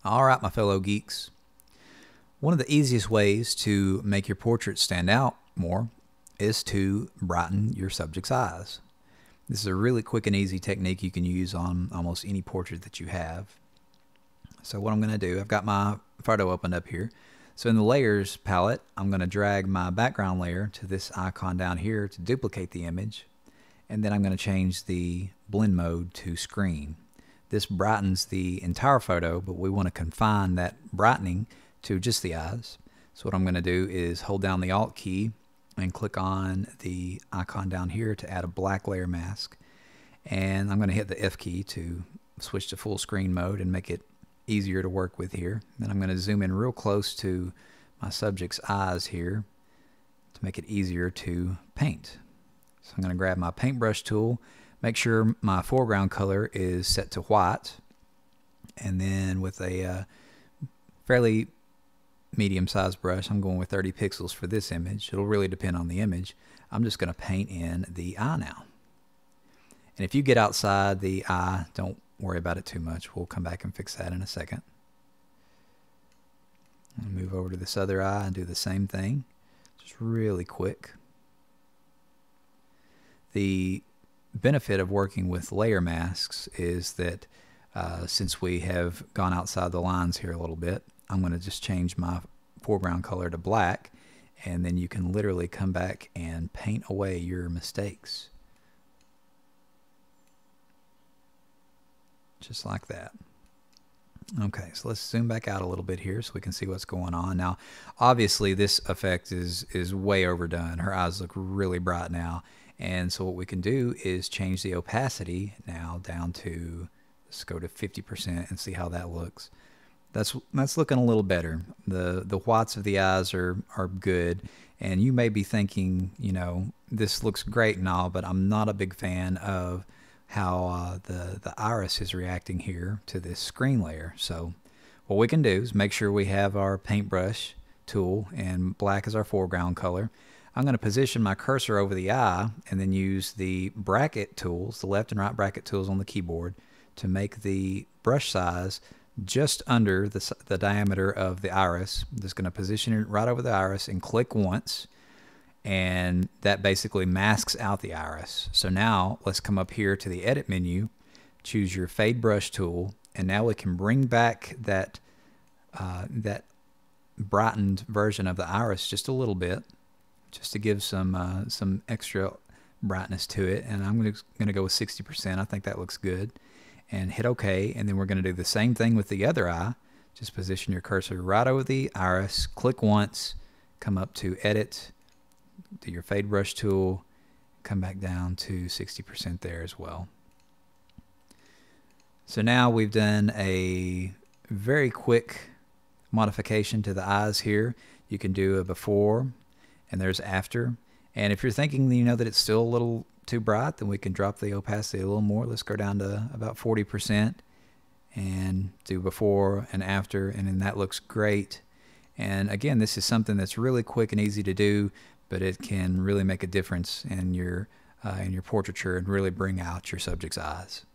All right, my fellow geeks. One of the easiest ways to make your portrait stand out more is to brighten your subject's eyes. This is a really quick and easy technique you can use on almost any portrait that you have. So what I'm going to do, I've got my photo opened up here. So in the layers palette, I'm going to drag my background layer to this icon down here to duplicate the image. And then I'm going to change the blend mode to screen. This brightens the entire photo, but we want to confine that brightening to just the eyes. So what I'm going to do is hold down the Alt key and click on the icon down here to add a black layer mask. And I'm going to hit the F key to switch to full screen mode and make it easier to work with here. Then I'm going to zoom in real close to my subject's eyes here to make it easier to paint. So I'm going to grab my paintbrush tool, make sure my foreground color is set to white, and then with a fairly medium-sized brush, I'm going with 30 pixels for this image. It'll really depend on the image. I'm just going to paint in the eye now. And if you get outside the eye, don't worry about it too much. We'll come back and fix that in a second. And move over to this other eye and do the same thing, just really quick. The benefit of working with layer masks is that since we have gone outside the lines here a little bit, I'm going to just change my foreground color to black, and then you can literally come back and paint away your mistakes. Just like that. Okay, so let's zoom back out a little bit here so we can see what's going on. Now, obviously this effect is way overdone. Her eyes look really bright now. And so what we can do is change the opacity now down to, let's go to 50% and see how that looks. That's looking a little better. The whites of the eyes are good, and you may be thinking, you know, this looks great and all, but I'm not a big fan of how the iris is reacting here to this screen layer. So what we can do is make sure we have our paintbrush tool and black as our foreground color. I'm going to position my cursor over the eye and then use the bracket tools, the left and right bracket tools on the keyboard, to make the brush size just under the diameter of the iris. I'm just going to position it right over the iris and click once, and that basically masks out the iris. So now let's come up here to the edit menu, choose your fade brush tool, and now we can bring back that brightened version of the iris just a little bit, just to give some extra brightness to it. And I'm going to go with 60%. I think that looks good. And hit OK. And then we're going to do the same thing with the other eye. Just position your cursor right over the iris, click once, come up to Edit, do your Fade Brush tool, come back down to 60% there as well. So now we've done a very quick modification to the eyes here. You can do a before, and there's after. And if you're thinking, you know, that it's still a little too bright, then we can drop the opacity a little more. Let's go down to about 40% and do before and after, and then that looks great. And again, this is something that's really quick and easy to do, but it can really make a difference in your portraiture and really bring out your subject's eyes.